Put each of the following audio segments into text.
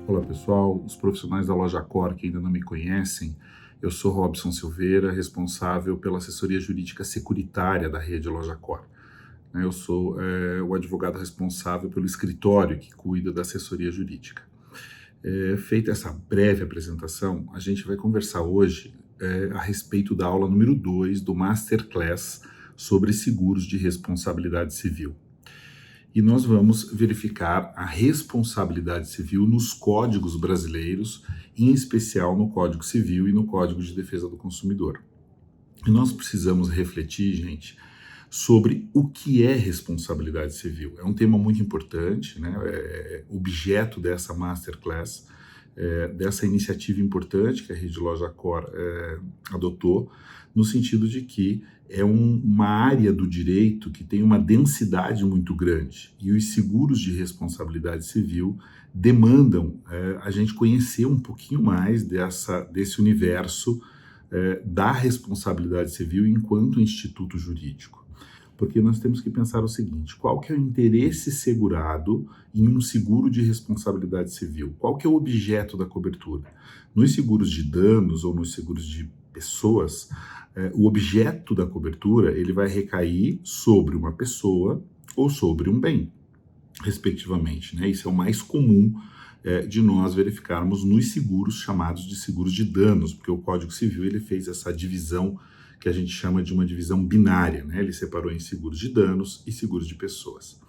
Olá pessoal, os profissionais da Loja Cor que ainda não me conhecem, eu sou Robson Silveira, responsável pela assessoria jurídica securitária da rede Loja Cor. Eu sou o advogado responsável pelo escritório que cuida da assessoria jurídica. Feita essa breve apresentação, a gente vai conversar hoje a respeito da aula número 2 do Masterclass sobre seguros de responsabilidade civil. E nós vamos verificar a responsabilidade civil nos códigos brasileiros, em especial no Código Civil e no Código de Defesa do Consumidor. E nós precisamos refletir, gente, sobre o que é responsabilidade civil. É um tema muito importante, né? É objeto dessa Masterclass, dessa iniciativa importante que a Rede Loja Cor adotou, no sentido de que é uma área do direito que tem uma densidade muito grande e os seguros de responsabilidade civil demandam a gente conhecer um pouquinho mais desse universo da responsabilidade civil enquanto instituto jurídico. Porque nós temos que pensar o seguinte: qual que é o interesse segurado em um seguro de responsabilidade civil? Qual que é o objeto da cobertura? Nos seguros de danos ou nos seguros de pessoas, o objeto da cobertura ele vai recair sobre uma pessoa ou sobre um bem, respectivamente, né? Isso é o mais comum de nós verificarmos nos seguros chamados de seguros de danos, porque o Código Civil ele fez essa divisão que a gente chama de uma divisão binária, né? Ele separou em seguros de danos e seguros de pessoas.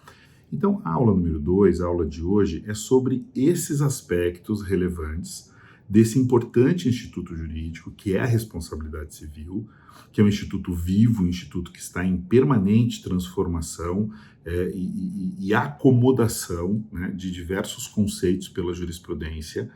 Então, a aula número 2, a aula de hoje, é sobre esses aspectos relevantes desse importante instituto jurídico, que é a responsabilidade civil, que é um instituto vivo, um instituto que está em permanente transformação e acomodação, né, de diversos conceitos pela jurisprudência.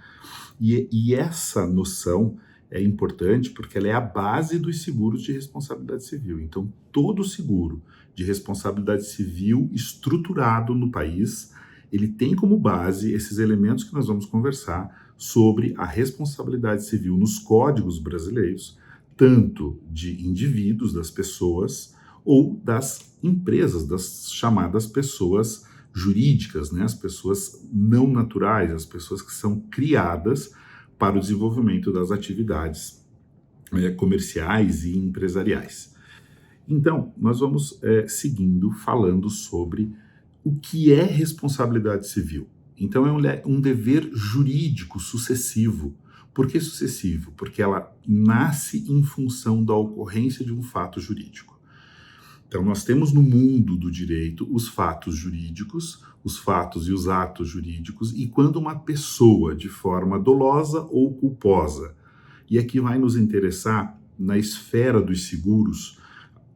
E essa noção é importante porque ela é a base dos seguros de responsabilidade civil. Então, todo seguro de responsabilidade civil estruturado no país, ele tem como base esses elementos que nós vamos conversar sobre a responsabilidade civil nos códigos brasileiros, tanto de indivíduos, das pessoas, ou das empresas, das chamadas pessoas jurídicas, né? As pessoas não naturais, as pessoas que são criadas para o desenvolvimento das atividades comerciais e empresariais. Então, nós vamos seguindo falando sobre o que é responsabilidade civil. Então, é um dever jurídico sucessivo. Por que sucessivo? Porque ela nasce em função da ocorrência de um fato jurídico. Então, nós temos no mundo do direito os fatos jurídicos, os fatos e os atos jurídicos, e quando uma pessoa, de forma dolosa ou culposa, e aqui vai nos interessar, na esfera dos seguros,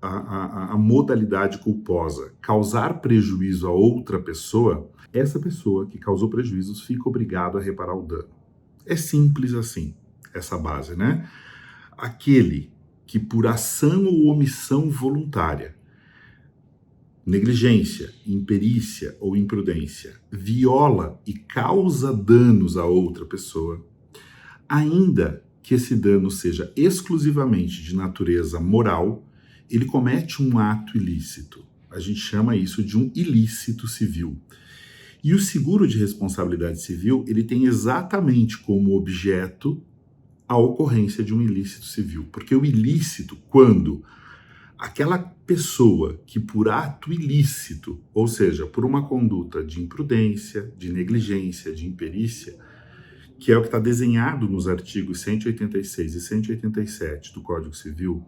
a modalidade culposa, causar prejuízo a outra pessoa, essa pessoa que causou prejuízos fica obrigado a reparar o dano. É simples assim, essa base, né? Aquele que por ação ou omissão voluntária, negligência, imperícia ou imprudência, viola e causa danos a outra pessoa, ainda que esse dano seja exclusivamente de natureza moral, ele comete um ato ilícito. A gente chama isso de um ilícito civil. E o seguro de responsabilidade civil, ele tem exatamente como objeto a ocorrência de um ilícito civil. Porque o ilícito, quando aquela pessoa que por ato ilícito, ou seja, por uma conduta de imprudência, de negligência, de imperícia, que é o que está desenhado nos artigos 186 e 187 do Código Civil,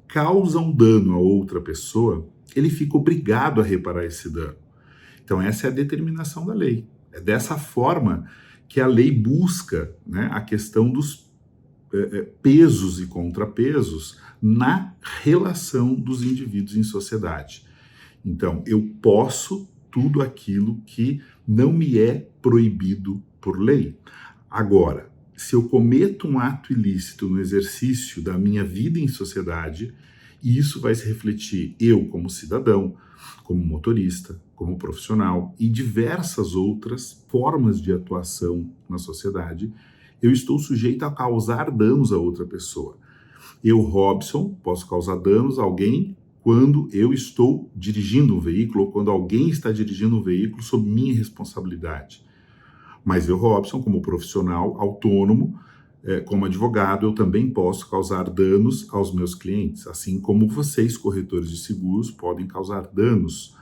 causa um dano a outra pessoa, ele fica obrigado a reparar esse dano. Então essa é a determinação da lei. É dessa forma que a lei busca, né, a questão dos pesos e contrapesos na relação dos indivíduos em sociedade. Então, eu posso tudo aquilo que não me é proibido por lei. Agora, se eu cometo um ato ilícito no exercício da minha vida em sociedade, isso vai se refletir eu como cidadão, como motorista, como profissional e diversas outras formas de atuação na sociedade, eu estou sujeito a causar danos a outra pessoa. Eu, Robson, posso causar danos a alguém quando eu estou dirigindo um veículo ou quando alguém está dirigindo um veículo sob minha responsabilidade. Mas eu, Robson, como profissional autônomo, como advogado, eu também posso causar danos aos meus clientes, assim como vocês, corretores de seguros, podem causar danos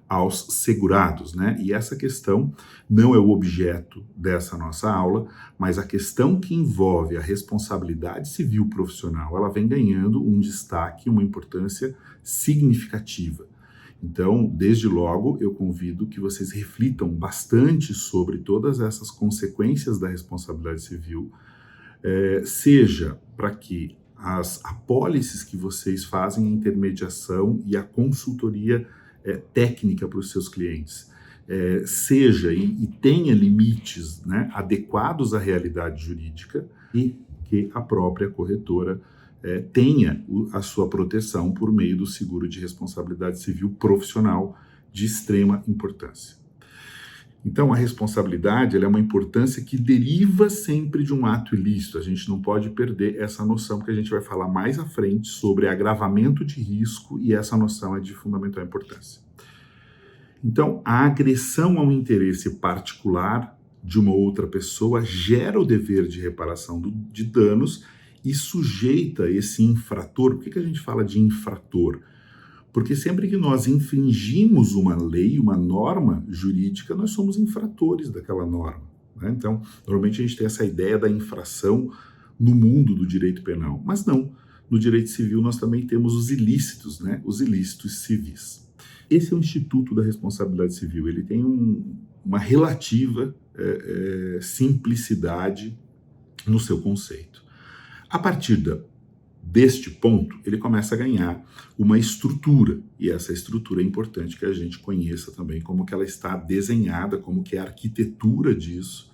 aos segurados, né? E essa questão não é o objeto dessa nossa aula, mas a questão que envolve a responsabilidade civil profissional, ela vem ganhando um destaque, uma importância significativa. Então, desde logo, eu convido que vocês reflitam bastante sobre todas essas consequências da responsabilidade civil, seja para que as apólices que vocês fazem, a intermediação e a consultoria técnica para os seus clientes, seja e tenha limites, né, adequados à realidade jurídica e que a própria corretora tenha a sua proteção por meio do seguro de responsabilidade civil profissional de extrema importância. Então, a responsabilidade ela é uma importância que deriva sempre de um ato ilícito. A gente não pode perder essa noção, que a gente vai falar mais à frente sobre agravamento de risco, e essa noção é de fundamental importância. Então, a agressão ao interesse particular de uma outra pessoa gera o dever de reparação de danos e sujeita esse infrator. Por que a gente fala de infrator? Porque sempre que nós infringimos uma lei, uma norma jurídica, nós somos infratores daquela norma, né? Então, normalmente a gente tem essa ideia da infração no mundo do direito penal, mas não. No direito civil nós também temos os ilícitos, né? Os ilícitos civis. Esse é o Instituto da Responsabilidade Civil. Ele tem uma relativa simplicidade no seu conceito. A partir deste ponto, ele começa a ganhar uma estrutura, e essa estrutura é importante que a gente conheça também como que ela está desenhada, como que é a arquitetura disso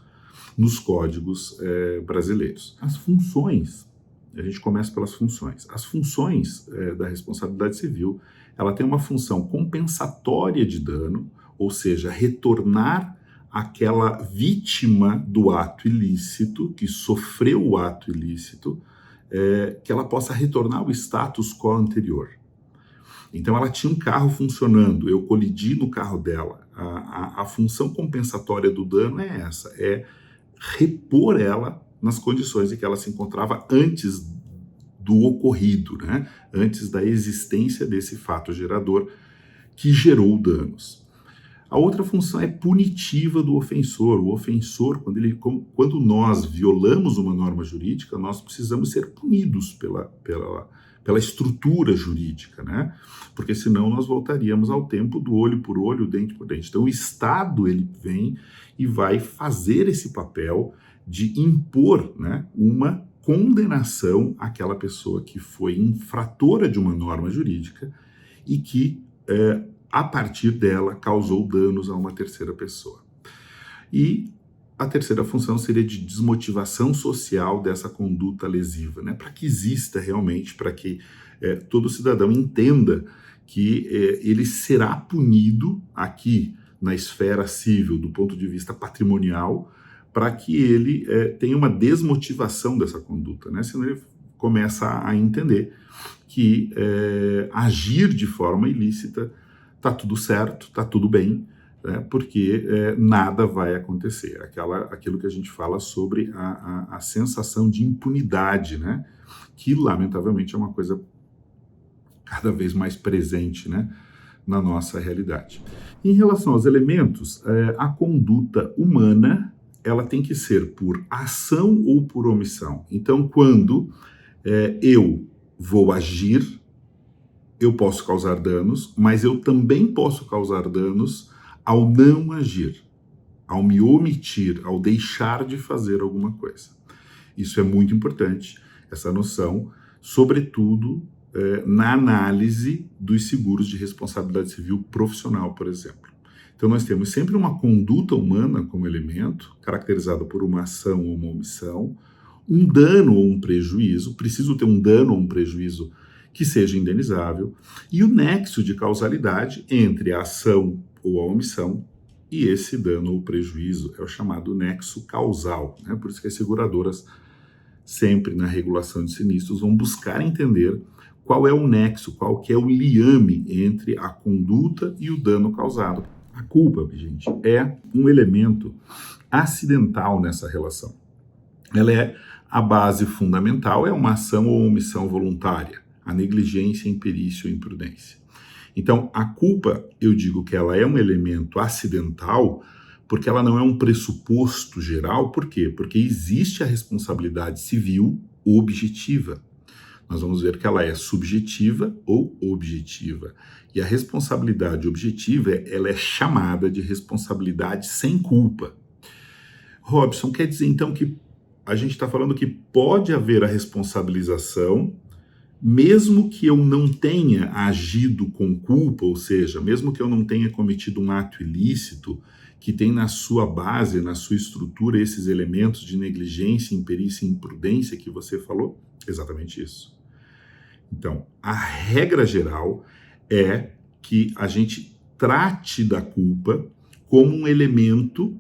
nos códigos brasileiros. As funções, a gente começa pelas funções. As funções da responsabilidade civil, ela tem uma função compensatória de dano, ou seja, retornar aquela vítima do ato ilícito, que sofreu o ato ilícito, que ela possa retornar ao status quo anterior. Então, ela tinha um carro funcionando, eu colidi no carro dela. A função compensatória do dano é essa, é repor ela nas condições em que ela se encontrava antes do ocorrido, né? Antes da existência desse fato gerador que gerou danos. A outra função é punitiva do ofensor. O ofensor, quando nós violamos uma norma jurídica, nós precisamos ser punidos pela estrutura jurídica, né? Porque senão nós voltaríamos ao tempo do olho por olho, dente por dente. Então o Estado ele vem e vai fazer esse papel de impor, né, uma condenação àquela pessoa que foi infratora de uma norma jurídica e que a partir dela, causou danos a uma terceira pessoa. E a terceira função seria de desmotivação social dessa conduta lesiva, né? Para que exista realmente, para que todo cidadão entenda que ele será punido aqui na esfera civil, do ponto de vista patrimonial, para que ele tenha uma desmotivação dessa conduta, né? Senão ele começa a entender que agir de forma ilícita tá tudo certo, tá tudo bem, né, porque nada vai acontecer. Aquilo que a gente fala sobre a sensação de impunidade, né, que lamentavelmente é uma coisa cada vez mais presente, né, na nossa realidade. Em relação aos elementos, a conduta humana ela tem que ser por ação ou por omissão. Então, quando eu vou agir, eu posso causar danos, mas eu também posso causar danos ao não agir, ao me omitir, ao deixar de fazer alguma coisa. Isso é muito importante, essa noção, sobretudo na análise dos seguros de responsabilidade civil profissional, por exemplo. Então nós temos sempre uma conduta humana como elemento, caracterizada por uma ação ou uma omissão, um dano ou um prejuízo, preciso ter um dano ou um prejuízo que seja indenizável, e o nexo de causalidade entre a ação ou a omissão e esse dano ou prejuízo é o chamado nexo causal, né? Por isso que as seguradoras, sempre na regulação de sinistros, vão buscar entender qual é o nexo, qual que é o liame entre a conduta e o dano causado. A culpa, gente, é um elemento acidental nessa relação. Ela é a base fundamental, é uma ação ou omissão voluntária, a negligência, imperícia ou imprudência. Então, a culpa, eu digo que ela é um elemento acidental porque ela não é um pressuposto geral. Por quê? Porque existe a responsabilidade civil objetiva. Nós vamos ver que ela é subjetiva ou objetiva. E a responsabilidade objetiva, ela é chamada de responsabilidade sem culpa. Robson, quer dizer então que a gente está falando que pode haver a responsabilização, mesmo que eu não tenha agido com culpa, ou seja, mesmo que eu não tenha cometido um ato ilícito, que tem na sua base, na sua estrutura, esses elementos de negligência, imperícia e imprudência que você falou? Exatamente isso. Então, a regra geral é que a gente trate da culpa como um elemento,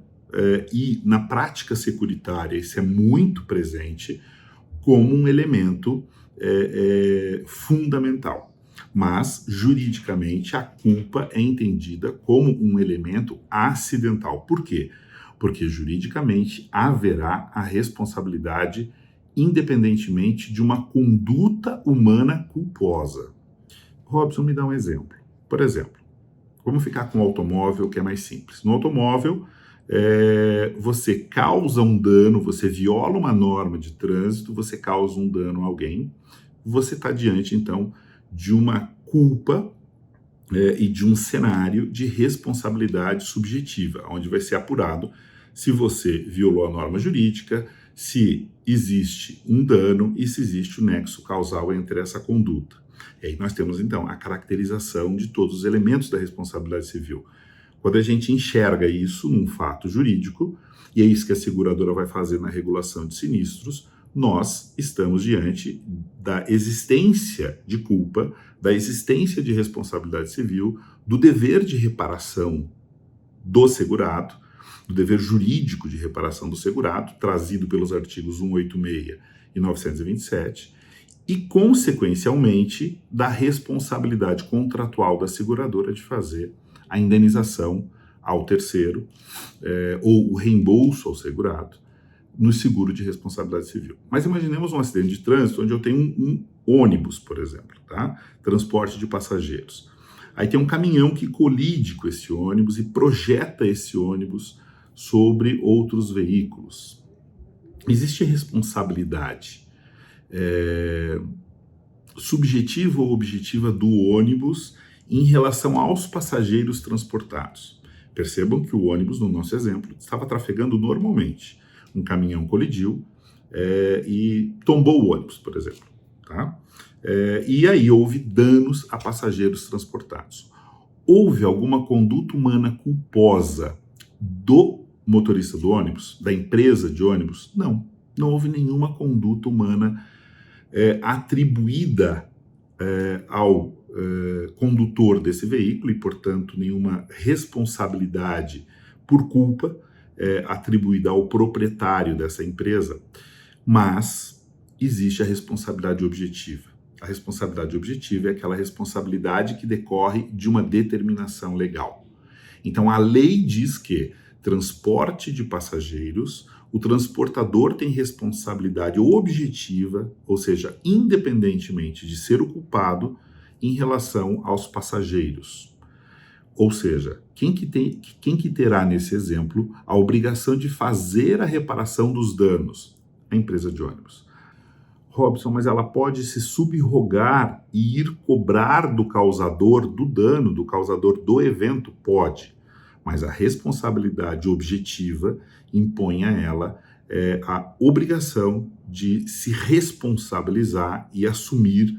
e na prática securitária isso é muito presente, como um elemento fundamental. Mas, juridicamente, a culpa é entendida como um elemento acidental. Por quê? Porque, juridicamente, haverá a responsabilidade independentemente de uma conduta humana culposa. Robson, me dá um exemplo. Por exemplo, vamos ficar com o automóvel, que é mais simples. No automóvel, você causa um dano, você viola uma norma de trânsito, você causa um dano a alguém, você está diante, então, de uma culpa e de um cenário de responsabilidade subjetiva, onde vai ser apurado se você violou a norma jurídica, se existe um dano e se existe o nexo causal entre essa conduta. E aí nós temos, então, a caracterização de todos os elementos da responsabilidade civil. Quando a gente enxerga isso num fato jurídico, e é isso que a seguradora vai fazer na regulação de sinistros, nós estamos diante da existência de culpa, da existência de responsabilidade civil, do dever de reparação do segurado, do dever jurídico de reparação do segurado, trazido pelos artigos 186 e 927, e, consequencialmente, da responsabilidade contratual da seguradora de fazer a indenização ao terceiro ou o reembolso ao segurado no seguro de responsabilidade civil. Mas imaginemos um acidente de trânsito onde eu tenho um ônibus, por exemplo, tá? Transporte de passageiros. Aí tem um caminhão que colide com esse ônibus e projeta esse ônibus sobre outros veículos. Existe responsabilidade subjetiva ou objetiva do ônibus em relação aos passageiros transportados. Percebam que o ônibus, no nosso exemplo, estava trafegando normalmente. Um caminhão colidiu e tombou o ônibus, por exemplo. Tá? E aí houve danos a passageiros transportados. Houve alguma conduta humana culposa do motorista do ônibus, da empresa de ônibus? Não. Não houve nenhuma conduta humana atribuída ao condutor desse veículo e, portanto, nenhuma responsabilidade por culpa atribuída ao proprietário dessa empresa, mas existe a responsabilidade objetiva. A responsabilidade objetiva é aquela responsabilidade que decorre de uma determinação legal. Então, a lei diz que transporte de passageiros, o transportador tem responsabilidade objetiva, ou seja, independentemente de ser o culpado, em relação aos passageiros. Ou seja, quem que terá nesse exemplo a obrigação de fazer a reparação dos danos? A empresa de ônibus. Robson, mas ela pode se subrogar e ir cobrar do causador do dano, do causador do evento? Pode. Mas a responsabilidade objetiva impõe a ela a obrigação de se responsabilizar e assumir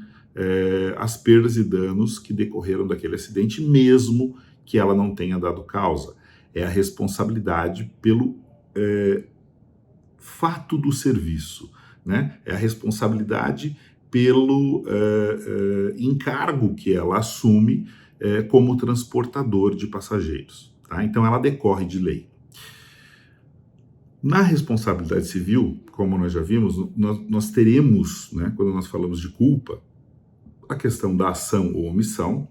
as perdas e danos que decorreram daquele acidente, mesmo que ela não tenha dado causa. É a responsabilidade pelo fato do serviço, né? É a responsabilidade pelo encargo que ela assume como transportador de passageiros. Tá? Então, ela decorre de lei. Na responsabilidade civil, como nós já vimos, nós teremos, né, quando nós falamos de culpa, a questão da ação ou omissão,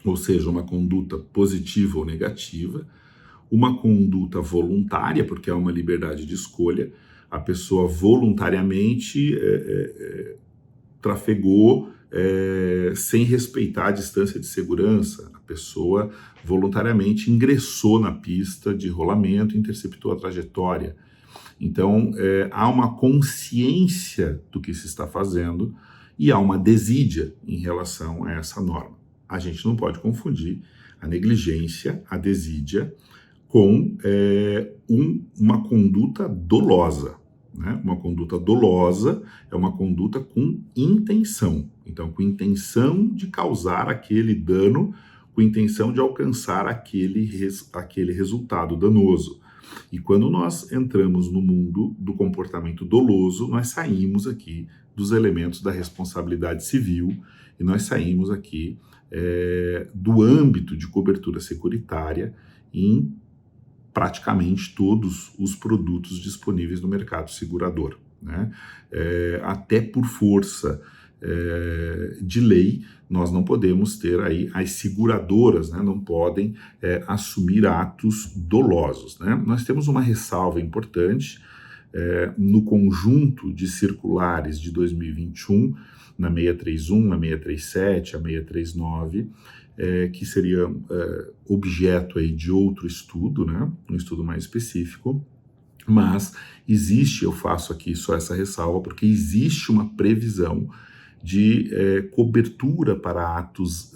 ou seja, uma conduta positiva ou negativa, uma conduta voluntária, porque é uma liberdade de escolha, a pessoa voluntariamente trafegou sem respeitar a distância de segurança. A pessoa voluntariamente ingressou na pista de rolamento, interceptou a trajetória. Então, há uma consciência do que se está fazendo e há uma desídia em relação a essa norma. A gente não pode confundir a negligência, a desídia, com uma conduta dolosa. Né? Uma conduta dolosa é uma conduta com intenção. Então, com intenção de causar aquele dano, com intenção de alcançar aquele resultado danoso. E quando nós entramos no mundo do comportamento doloso, nós saímos aqui dos elementos da responsabilidade civil e nós saímos aqui do âmbito de cobertura securitária em praticamente todos os produtos disponíveis no mercado segurador. Né? Até por força de lei, nós não podemos ter aí, as seguradoras, né, não podem assumir atos dolosos. Né? Nós temos uma ressalva importante no conjunto de circulares de 2021, na 631, a 637, a 639, que seria objeto aí de outro estudo, né, um estudo mais específico, mas existe, eu faço aqui só essa ressalva, porque existe uma previsão de cobertura para atos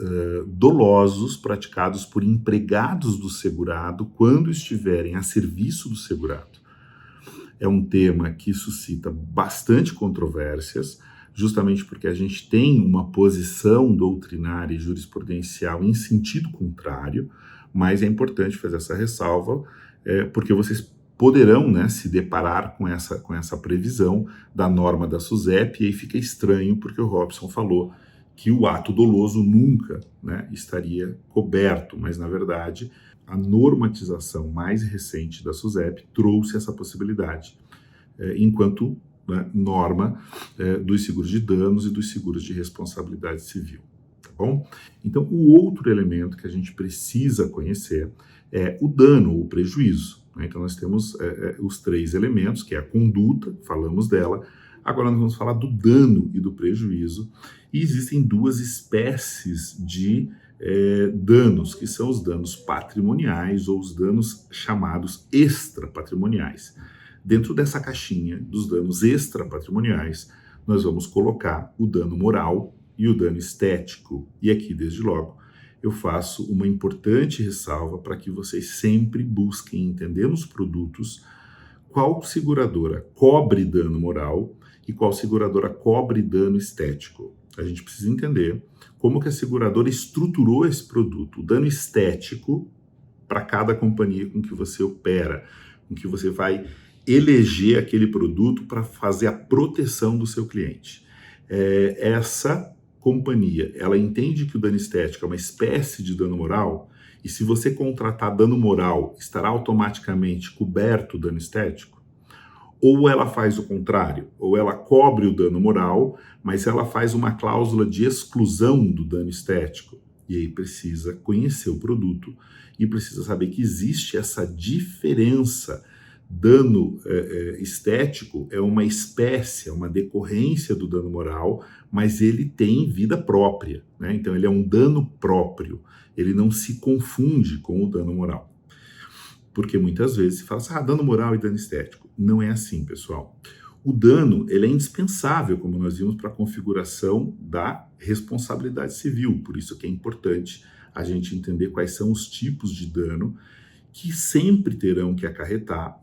dolosos praticados por empregados do segurado quando estiverem a serviço do segurado. É um tema que suscita bastante controvérsias, justamente porque a gente tem uma posição doutrinária e jurisprudencial em sentido contrário, mas é importante fazer essa ressalva, porque vocês poderão, né, se deparar com essa previsão da norma da SUSEP, e aí fica estranho, porque o Robson falou que o ato doloso nunca, né, estaria coberto, mas na verdade a normatização mais recente da SUSEP trouxe essa possibilidade, enquanto norma dos seguros de danos e dos seguros de responsabilidade civil, tá bom? Então, o outro elemento que a gente precisa conhecer é o dano ou o prejuízo. Né? Então, nós temos os três elementos, que é a conduta, falamos dela, agora nós vamos falar do dano e do prejuízo, e existem duas espécies de danos, que são os danos patrimoniais ou os danos chamados extrapatrimoniais. Dentro dessa caixinha dos danos extrapatrimoniais, nós vamos colocar o dano moral e o dano estético. E aqui, desde logo, eu faço uma importante ressalva para que vocês sempre busquem entender nos produtos qual seguradora cobre dano moral e qual seguradora cobre dano estético. A gente precisa entender como que a seguradora estruturou esse produto, o dano estético para cada companhia com que você opera, com que você vai eleger aquele produto para fazer a proteção do seu cliente. Essa companhia, ela entende que o dano estético é uma espécie de dano moral, e se você contratar dano moral, estará automaticamente coberto o dano estético? Ou ela faz o contrário, ou ela cobre o dano moral, mas ela faz uma cláusula de exclusão do dano estético. E aí precisa conhecer o produto e precisa saber que existe essa diferença. Dano estético é uma espécie, é uma decorrência do dano moral, mas ele tem vida própria, né? Então ele é um dano próprio, ele não se confunde com o dano moral. Porque muitas vezes se fala assim, dano moral e dano estético. Não é assim, pessoal. O dano, ele é indispensável, como nós vimos, para a configuração da responsabilidade civil. Por isso que é importante a gente entender quais são os tipos de dano que sempre terão que acarretar,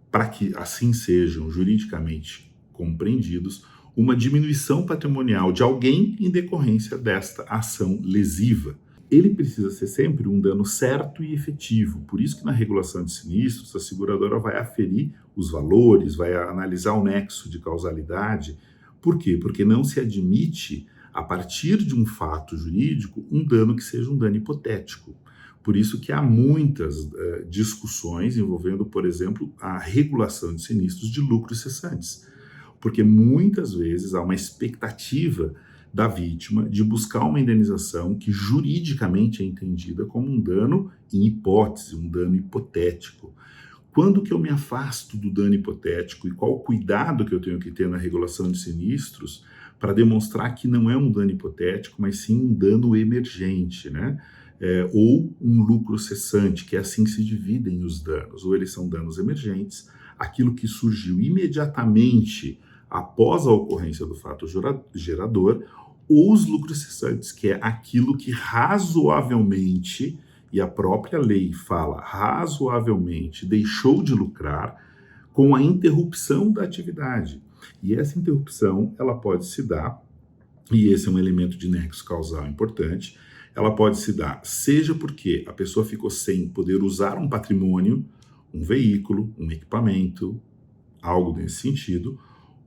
para que assim sejam juridicamente compreendidos, uma diminuição patrimonial de alguém em decorrência desta ação lesiva. Ele precisa ser sempre um dano certo e efetivo. Por isso que na regulação de sinistros, a seguradora vai aferir os valores, vai analisar o nexo de causalidade. Por quê? Porque não se admite, a partir de um fato jurídico, um dano que seja um dano hipotético. Por isso que há muitas discussões envolvendo, por exemplo, a regulação de sinistros de lucros cessantes. Porque muitas vezes há uma expectativa da vítima de buscar uma indenização que juridicamente é entendida como um dano em hipótese, um dano hipotético. Quando que eu me afasto do dano hipotético e qual o cuidado que eu tenho que ter na regulação de sinistros para demonstrar que não é um dano hipotético, mas sim um dano emergente, né? Ou um lucro cessante, que é assim que se dividem os danos. Ou eles são danos emergentes, aquilo que surgiu imediatamente após a ocorrência do fato gerador, ou os lucros cessantes, que é aquilo que razoavelmente, e a própria lei fala razoavelmente, deixou de lucrar com a interrupção da atividade. E essa interrupção, ela pode se dar, e esse é um elemento de nexo causal importante, ela pode se dar seja porque a pessoa ficou sem poder usar um patrimônio, um veículo, um equipamento, algo nesse sentido,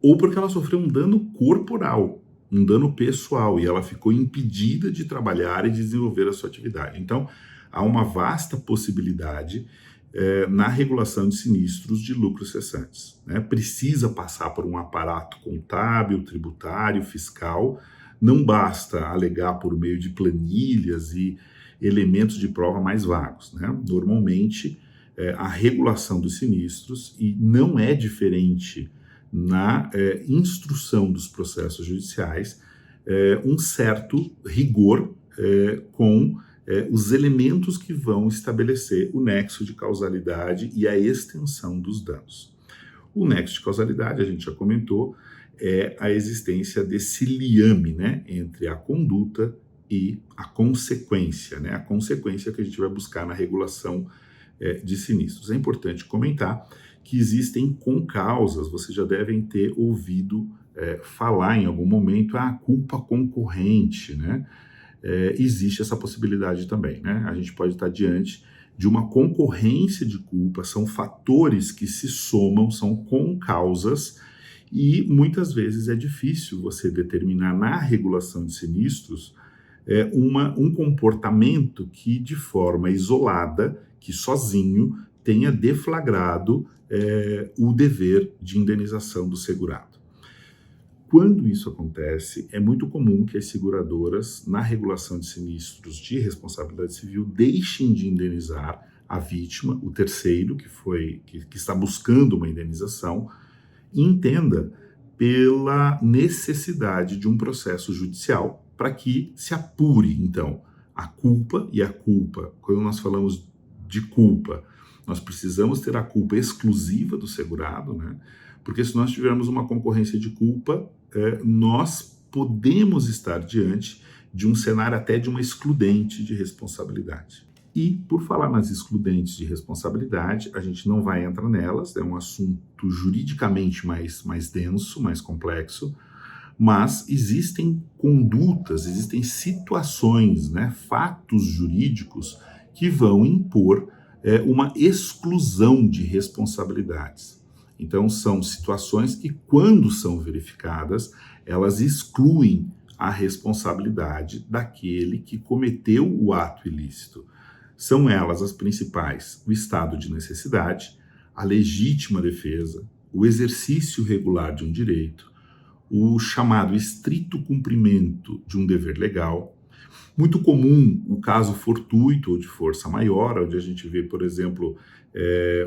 ou porque ela sofreu um dano corporal, um dano pessoal, e ela ficou impedida de trabalhar e desenvolver a sua atividade. Então, há uma vasta possibilidade na regulação de sinistros de lucros cessantes. Né? Precisa passar por um aparato contábil, tributário, fiscal. Não basta alegar por meio de planilhas e elementos de prova mais vagos. Né? Normalmente, a regulação dos sinistros, e não é diferente na instrução dos processos judiciais, um certo rigor com os elementos que vão estabelecer o nexo de causalidade e a extensão dos danos. O nexo de causalidade, a gente já comentou, é a existência desse liame, né, entre a conduta e a consequência, né, a consequência que a gente vai buscar na regulação de sinistros. É importante comentar que existem concausas, vocês já devem ter ouvido falar em algum momento a culpa concorrente, né? Existe essa possibilidade também, né? A gente pode estar diante de uma concorrência de culpa, são fatores que se somam, são concausas, e muitas vezes é difícil você determinar na regulação de sinistros um comportamento que de forma isolada, que sozinho tenha deflagrado o dever de indenização do segurado. Quando isso acontece, é muito comum que as seguradoras, na regulação de sinistros de responsabilidade civil, deixem de indenizar a vítima, o terceiro que está buscando uma indenização, e entenda pela necessidade de um processo judicial para que se apure, então, a culpa, e a culpa, quando nós falamos de culpa, nós precisamos ter a culpa exclusiva do segurado, né? Porque se nós tivermos uma concorrência de culpa, nós podemos estar diante de um cenário até de uma excludente de responsabilidade. E, por falar nas excludentes de responsabilidade, a gente não vai entrar nelas, é um assunto juridicamente mais denso, mais complexo, mas existem condutas, existem situações, né, fatos jurídicos que vão impor uma exclusão de responsabilidades. Então, são situações que, quando são verificadas, elas excluem a responsabilidade daquele que cometeu o ato ilícito. São elas as principais: o estado de necessidade, a legítima defesa, o exercício regular de um direito, o chamado estrito cumprimento de um dever legal. Muito comum o caso fortuito ou de força maior, onde a gente vê, por exemplo,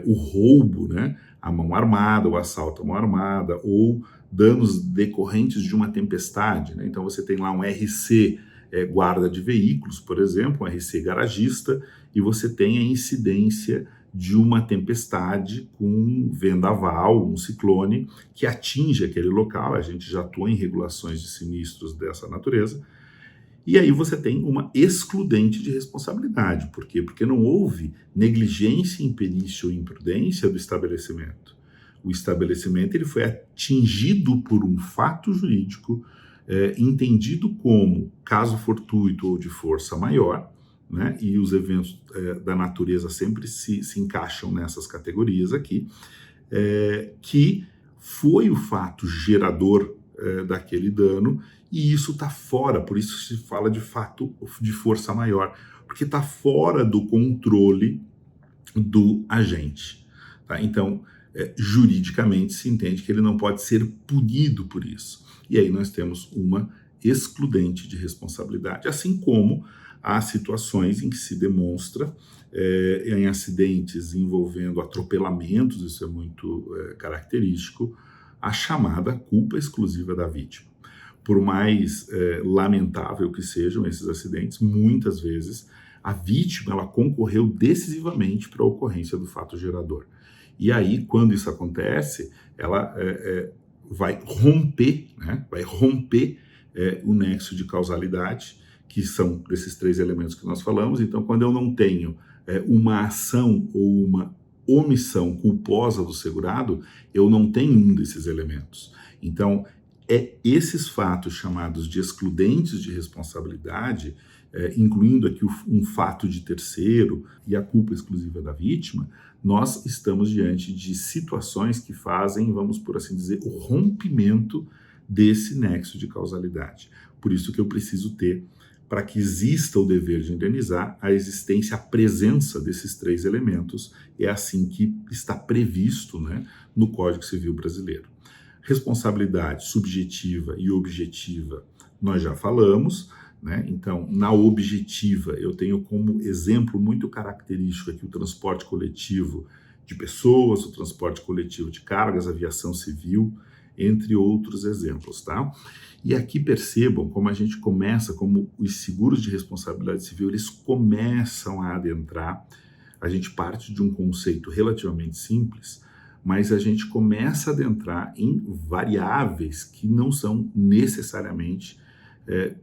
o roubo, né, à mão armada, o assalto à mão armada, ou danos decorrentes de uma tempestade, né? Então você tem lá um RC guarda de veículos, por exemplo, um RC garagista, e você tem a incidência de uma tempestade com um vendaval, um ciclone, que atinge aquele local. A gente já atua em regulações de sinistros dessa natureza. E aí você tem uma excludente de responsabilidade. Por quê? Porque não houve negligência, imperícia ou imprudência do estabelecimento. O estabelecimento ele foi atingido por um fato jurídico entendido como caso fortuito ou de força maior, né? E os eventos da natureza sempre se encaixam nessas categorias aqui, que foi o fato gerador daquele dano, e isso está fora, por isso se fala de fato de força maior, porque está fora do controle do agente. Tá? Então, juridicamente se entende que ele não pode ser punido por isso. E aí nós temos uma excludente de responsabilidade, assim como há situações em que se demonstra, em acidentes envolvendo atropelamentos, isso é muito característico, a chamada culpa exclusiva da vítima. Por mais lamentável que sejam esses acidentes, muitas vezes a vítima ela concorreu decisivamente para a ocorrência do fato gerador. E aí, quando isso acontece, ela vai romper, né? Vai romper o nexo de causalidade, que são desses 3 elementos que nós falamos. Então, quando eu não tenho uma ação ou uma omissão culposa do segurado, eu não tenho um desses elementos. Então, esses fatos chamados de excludentes de responsabilidade, incluindo aqui um fato de terceiro e a culpa exclusiva da vítima, nós estamos diante de situações que fazem, vamos por assim dizer, o rompimento desse nexo de causalidade. Por isso que eu preciso ter, para que exista o dever de indenizar, a existência, a presença desses 3 elementos. É assim que está previsto, né, no Código Civil Brasileiro. Responsabilidade subjetiva e objetiva, nós já falamos, né? Então, na objetiva, eu tenho como exemplo muito característico aqui o transporte coletivo de pessoas, o transporte coletivo de cargas, aviação civil, entre outros exemplos, tá? E aqui percebam como a gente começa, como os seguros de responsabilidade civil, eles começam a adentrar. A gente parte de um conceito relativamente simples, mas a gente começa a adentrar em variáveis que não são necessariamente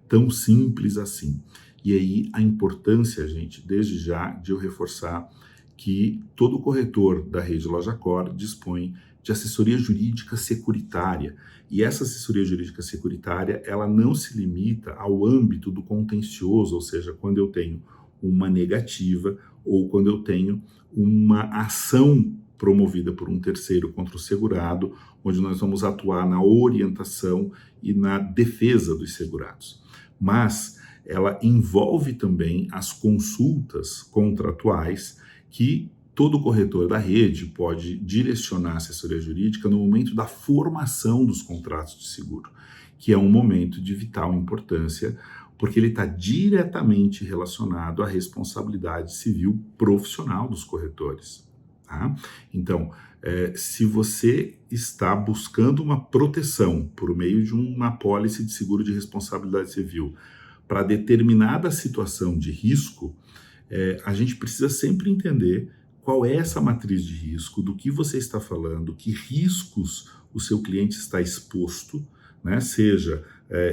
tão simples assim. E aí a importância, gente, desde já, de eu reforçar que todo corretor da rede LojaCor dispõe de assessoria jurídica securitária. E essa assessoria jurídica securitária, ela não se limita ao âmbito do contencioso, ou seja, quando eu tenho uma negativa ou quando eu tenho uma ação promovida por um terceiro contra o segurado, onde nós vamos atuar na orientação e na defesa dos segurados. Mas ela envolve também as consultas contratuais que todo corretor da rede pode direcionar a assessoria jurídica no momento da formação dos contratos de seguro, que é um momento de vital importância, porque ele está diretamente relacionado à responsabilidade civil profissional dos corretores. Tá? Então, se você está buscando uma proteção por meio de uma apólice de seguro de responsabilidade civil para determinada situação de risco, a gente precisa sempre entender qual é essa matriz de risco, do que você está falando, que riscos o seu cliente está exposto, né? Seja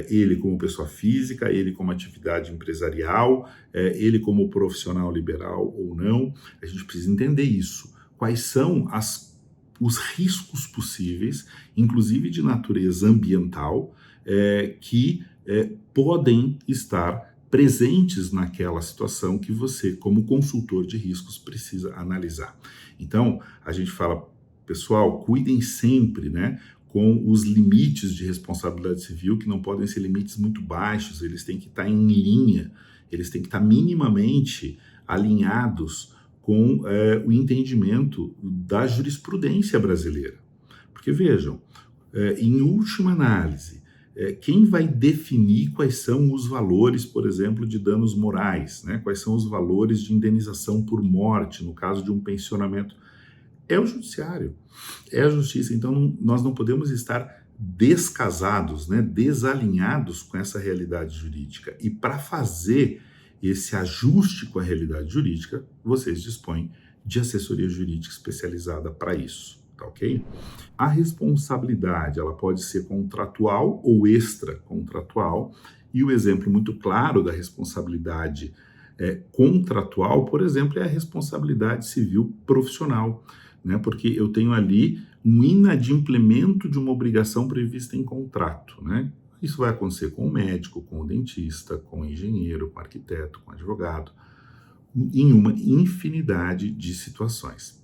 ele como pessoa física, ele como atividade empresarial, ele como profissional liberal ou não. A gente precisa entender isso. Quais são os riscos possíveis, inclusive de natureza ambiental, que podem estar presentes naquela situação que você, como consultor de riscos, precisa analisar. Então, a gente fala, pessoal, cuidem sempre, né, com os limites de responsabilidade civil, que não podem ser limites muito baixos, eles têm que estar em linha, eles têm que estar minimamente alinhados com o entendimento da jurisprudência brasileira. Porque, vejam, em última análise, quem vai definir quais são os valores, por exemplo, de danos morais, né? Quais são os valores de indenização por morte, no caso de um pensionamento? É o judiciário, é a justiça. Então, nós não podemos estar descasados, né? Desalinhados com essa realidade jurídica. E para fazer esse ajuste com a realidade jurídica, vocês dispõem de assessoria jurídica especializada para isso. Tá ok? A responsabilidade, ela pode ser contratual ou extracontratual, e o exemplo muito claro da responsabilidade contratual, por exemplo, é a responsabilidade civil profissional, né? Porque eu tenho ali um inadimplemento de uma obrigação prevista em contrato, né? Isso vai acontecer com o médico, com o dentista, com o engenheiro, com o arquiteto, com o advogado, em uma infinidade de situações.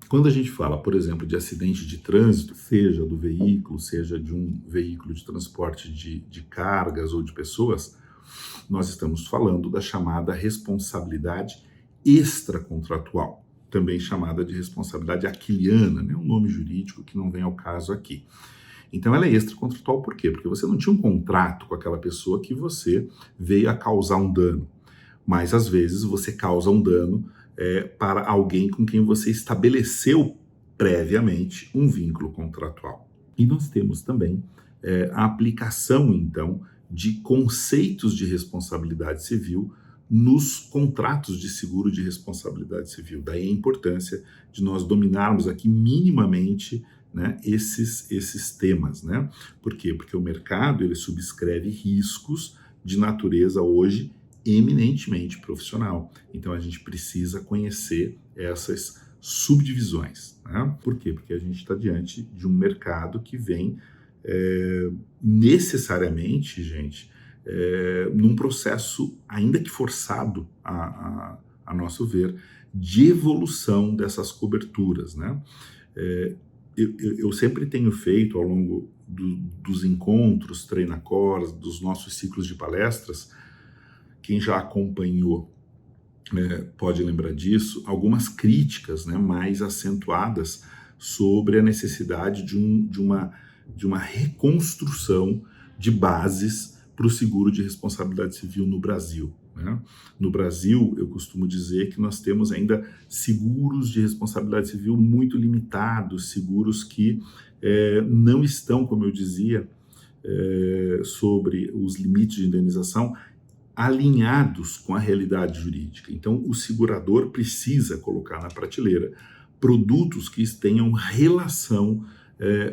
Quando a gente fala, por exemplo, de acidente de trânsito, seja do veículo, seja de um veículo de transporte de cargas ou de pessoas, nós estamos falando da chamada responsabilidade extracontratual, também chamada de responsabilidade aquiliana, né? Um nome jurídico que não vem ao caso aqui. Então ela é extracontratual por quê? Porque você não tinha um contrato com aquela pessoa que você veio a causar um dano. Mas às vezes você causa um dano para alguém com quem você estabeleceu previamente um vínculo contratual. E nós temos também a aplicação, então, de conceitos de responsabilidade civil nos contratos de seguro de responsabilidade civil. Daí a importância de nós dominarmos aqui minimamente, né, esses temas, né? Por quê? Porque o mercado ele subscreve riscos de natureza hoje eminentemente profissional. Então a gente precisa conhecer essas subdivisões, né? Por quê? Porque a gente está diante de um mercado que vem necessariamente, gente, num processo, ainda que forçado, a nosso ver, de evolução dessas coberturas, né? Eu sempre tenho feito, ao longo dos encontros, treinacors, dos nossos ciclos de palestras, quem já acompanhou pode lembrar disso, algumas críticas, né, mais acentuadas sobre a necessidade de uma reconstrução de bases para o seguro de responsabilidade civil no Brasil, né? No Brasil, eu costumo dizer que nós temos ainda seguros de responsabilidade civil muito limitados, seguros que não estão, como eu dizia, sobre os limites de indenização, alinhados com a realidade jurídica. Então, o segurador precisa colocar na prateleira produtos que tenham relação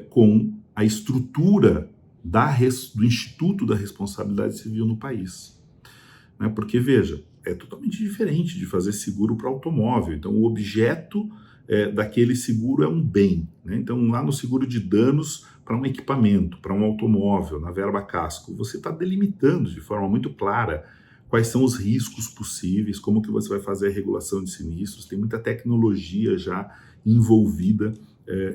com a estrutura do Instituto da Responsabilidade Civil no país. Né? Porque, veja, é totalmente diferente de fazer seguro para automóvel. Então, o objeto daquele seguro é um bem. Né? Então, lá no seguro de danos para um equipamento, para um automóvel, na verba casco, você está delimitando de forma muito clara quais são os riscos possíveis, como que você vai fazer a regulação de sinistros. Tem muita tecnologia já envolvida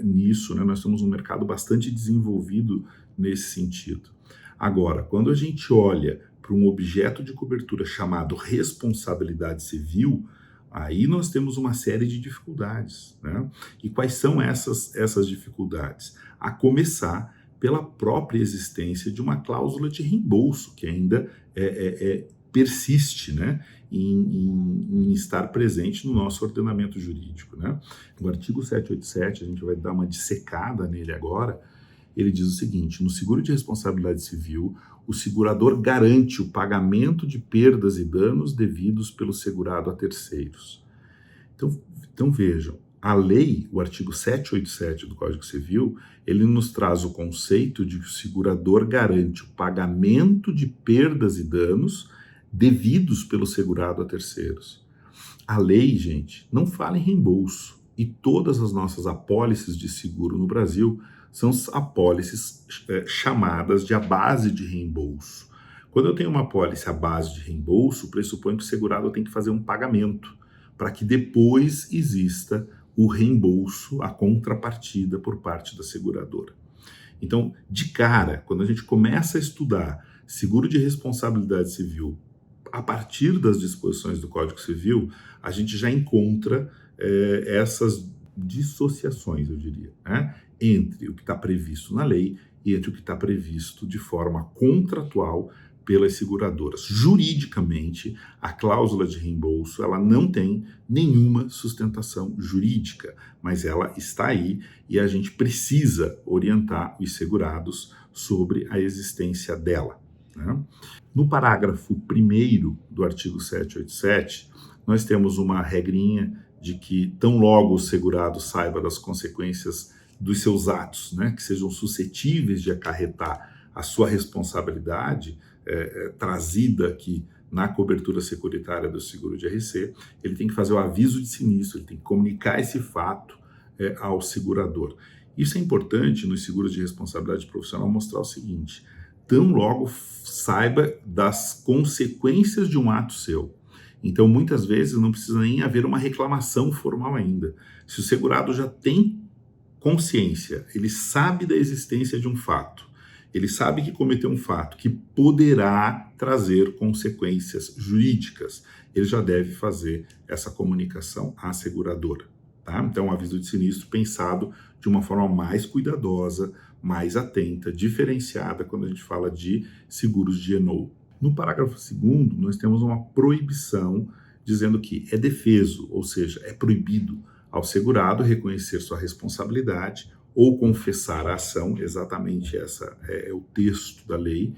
nisso, né? Nós temos um mercado bastante desenvolvido nesse sentido. Agora, quando a gente olha para um objeto de cobertura chamado responsabilidade civil, aí nós temos uma série de dificuldades, né? E quais são essas dificuldades? A começar pela própria existência de uma cláusula de reembolso, que ainda persiste, né, em estar presente no nosso ordenamento jurídico, né? O artigo 787, a gente vai dar uma dissecada nele agora, ele diz o seguinte: no seguro de responsabilidade civil, o segurador garante o pagamento de perdas e danos devidos pelo segurado a terceiros. Então vejam, a lei, o artigo 787 do Código Civil, ele nos traz o conceito de que o segurador garante o pagamento de perdas e danos devidos pelo segurado a terceiros. A lei, gente, não fala em reembolso. E todas as nossas apólices de seguro no Brasil são apólices chamadas de à base de reembolso. Quando eu tenho uma apólice à base de reembolso, pressupõe que o segurado tem que fazer um pagamento para que depois exista o reembolso, a contrapartida por parte da seguradora. Então, de cara, quando a gente começa a estudar seguro de responsabilidade civil a partir das disposições do Código Civil, a gente já encontra essas dissociações, eu diria, né, entre o que está previsto na lei e entre o que está previsto de forma contratual pelas seguradoras. Juridicamente, a cláusula de reembolso ela não tem nenhuma sustentação jurídica, mas ela está aí e a gente precisa orientar os segurados sobre a existência dela, né? No parágrafo 1º do artigo 787, nós temos uma regrinha de que tão logo o segurado saiba das consequências dos seus atos, né, que sejam suscetíveis de acarretar a sua responsabilidade trazida aqui na cobertura securitária do seguro de RC, ele tem que fazer o aviso de sinistro, ele tem que comunicar esse fato ao segurador. Isso é importante nos seguros de responsabilidade profissional mostrar o seguinte: tão logo saiba das consequências de um ato seu. Então, muitas vezes, não precisa nem haver uma reclamação formal ainda. Se o segurado já tem consciência, ele sabe da existência de um fato, ele sabe que cometeu um fato que poderá trazer consequências jurídicas, ele já deve fazer essa comunicação à seguradora, tá? Então, um aviso de sinistro pensado de uma forma mais cuidadosa, mais atenta, diferenciada quando a gente fala de seguros de E&O. No parágrafo 2º, nós temos uma proibição dizendo que é defeso, ou seja, é proibido ao segurado reconhecer sua responsabilidade ou confessar a ação, exatamente essa é o texto da lei,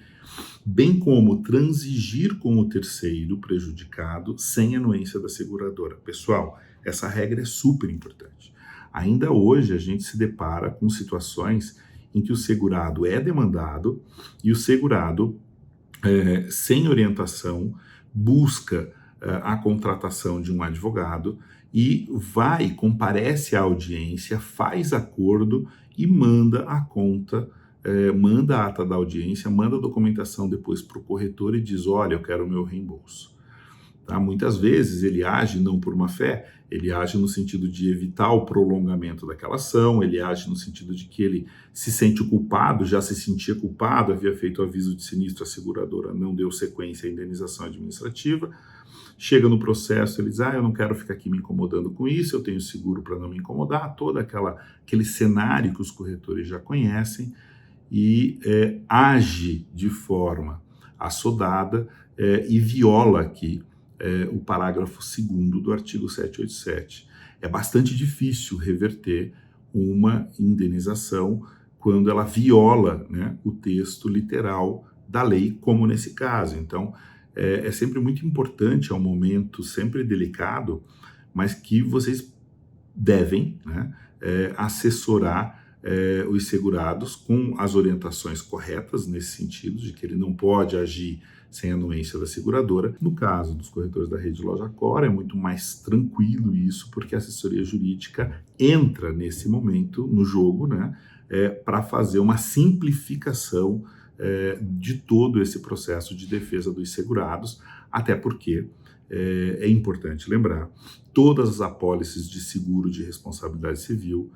bem como transigir com o terceiro prejudicado sem anuência da seguradora. Pessoal, essa regra é super importante. Ainda hoje a gente se depara com situações em que o segurado é demandado e o segurado, sem orientação, busca a contratação de um advogado e comparece à audiência, faz acordo e manda a conta, manda a ata da audiência, manda a documentação depois para o corretor e diz, olha, eu quero o meu reembolso. Tá? Muitas vezes ele age não por má fé, ele age no sentido de evitar o prolongamento daquela ação, ele age no sentido de que ele se sente culpado, já se sentia culpado, havia feito aviso de sinistro, a seguradora não deu sequência à indenização administrativa, chega no processo, ele diz, eu não quero ficar aqui me incomodando com isso, eu tenho seguro para não me incomodar, todo aquele cenário que os corretores já conhecem, e age de forma assodada e viola aqui o parágrafo 2º do artigo 787. É bastante difícil reverter uma indenização quando ela viola, né, o texto literal da lei, como nesse caso. Então, é sempre muito importante, é um momento sempre delicado, mas que vocês devem, né, assessorar os segurados com as orientações corretas nesse sentido, de que ele não pode agir sem anuência da seguradora. No caso dos corretores da rede LojaCor, é muito mais tranquilo isso, porque a assessoria jurídica entra nesse momento no jogo, né, para fazer uma simplificação de todo esse processo de defesa dos segurados, até porque é importante lembrar, todas as apólices de seguro de responsabilidade civil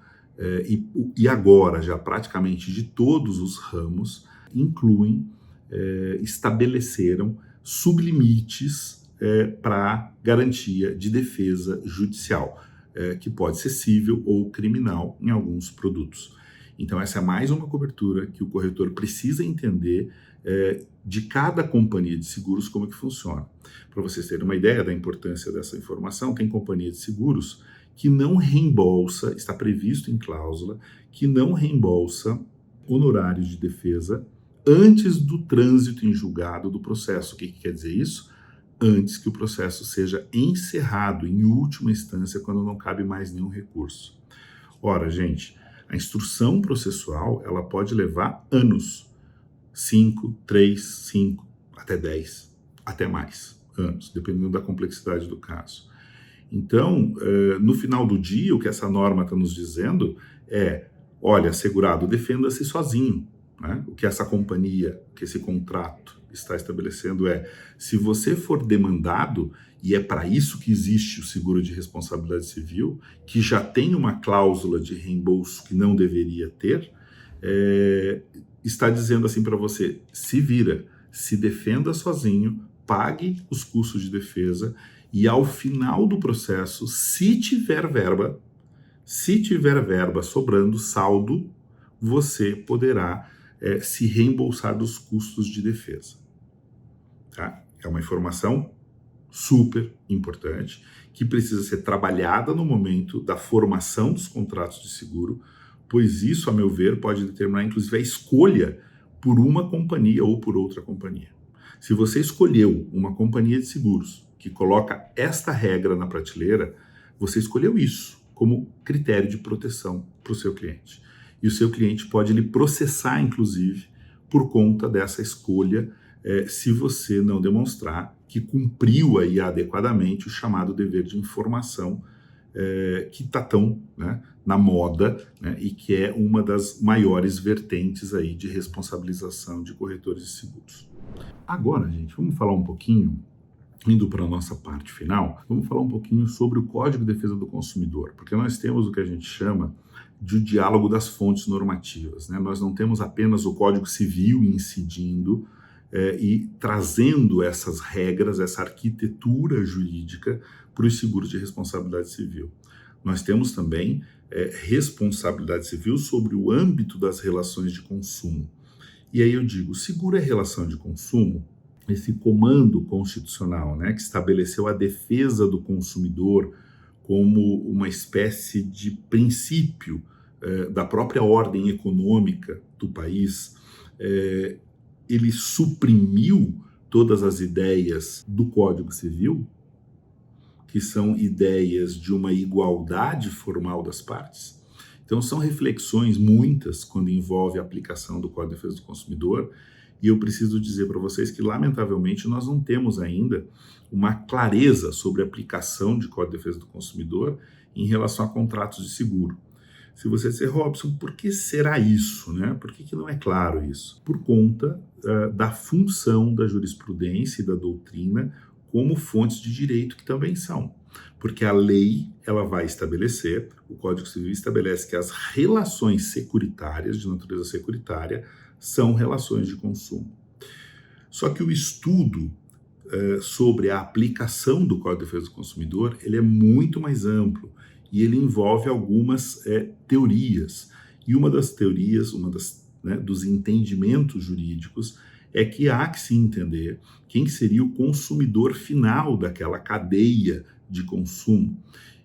e agora já praticamente de todos os ramos incluem, estabeleceram sublimites para garantia de defesa judicial, que pode ser civil ou criminal em alguns produtos. Então essa é mais uma cobertura que o corretor precisa entender de cada companhia de seguros como que funciona. Para vocês terem uma ideia da importância dessa informação, tem companhia de seguros que não reembolsa, está previsto em cláusula, que não reembolsa honorários de defesa antes do trânsito em julgado do processo. O que quer dizer isso? Antes que o processo seja encerrado em última instância, quando não cabe mais nenhum recurso. Ora, gente, a instrução processual, ela pode levar anos, 5, 3, 5, até 10, até mais anos, dependendo da complexidade do caso. Então, no final do dia, o que essa norma está nos dizendo é, olha, segurado, defenda-se sozinho, né? O que essa companhia, que esse contrato está estabelecendo se você for demandado, e é para isso que existe o seguro de responsabilidade civil, que já tem uma cláusula de reembolso que não deveria ter, está dizendo assim para você, se vira, se defenda sozinho, pague os custos de defesa e ao final do processo, se tiver verba sobrando, saldo, você poderá se reembolsar dos custos de defesa. Tá? É uma informação super importante que precisa ser trabalhada no momento da formação dos contratos de seguro, pois isso, a meu ver, pode determinar inclusive a escolha por uma companhia ou por outra companhia. Se você escolheu uma companhia de seguros que coloca esta regra na prateleira, você escolheu isso como critério de proteção para o seu cliente. E o seu cliente pode lhe processar, inclusive, por conta dessa escolha, se você não demonstrar que cumpriu aí adequadamente o chamado dever de informação, que está tão, né, na moda, né, e que é uma das maiores vertentes aí de responsabilização de corretores de seguros. Agora, gente, vamos falar um pouquinho, indo para a nossa parte final, vamos falar um pouquinho sobre o Código de Defesa do Consumidor, porque nós temos o que a gente chama de diálogo das fontes normativas, né? Nós não temos apenas o Código Civil incidindo e trazendo essas regras, essa arquitetura jurídica para os seguros de responsabilidade civil. Nós temos também responsabilidade civil sobre o âmbito das relações de consumo. E aí eu digo, seguro é relação de consumo? Esse comando constitucional, né, que estabeleceu a defesa do consumidor como uma espécie de princípio da própria ordem econômica do país, ele suprimiu todas as ideias do Código Civil, que são ideias de uma igualdade formal das partes. Então são reflexões muitas quando envolve a aplicação do Código de Defesa do Consumidor, e eu preciso dizer para vocês que, lamentavelmente, nós não temos ainda uma clareza sobre a aplicação de Código de Defesa do Consumidor em relação a contratos de seguro. Se você disser, Robson, por que será isso, né? Por que não é claro isso? Por conta da função da jurisprudência e da doutrina como fontes de direito que também são. Porque a lei, ela vai estabelecer, o Código Civil estabelece que as relações securitárias, de natureza securitária, são relações de consumo. Só que o estudo sobre a aplicação do Código de Defesa do Consumidor, ele é muito mais amplo e ele envolve algumas teorias. E uma das teorias, dos entendimentos jurídicos, é que há que se entender quem seria o consumidor final daquela cadeia de consumo.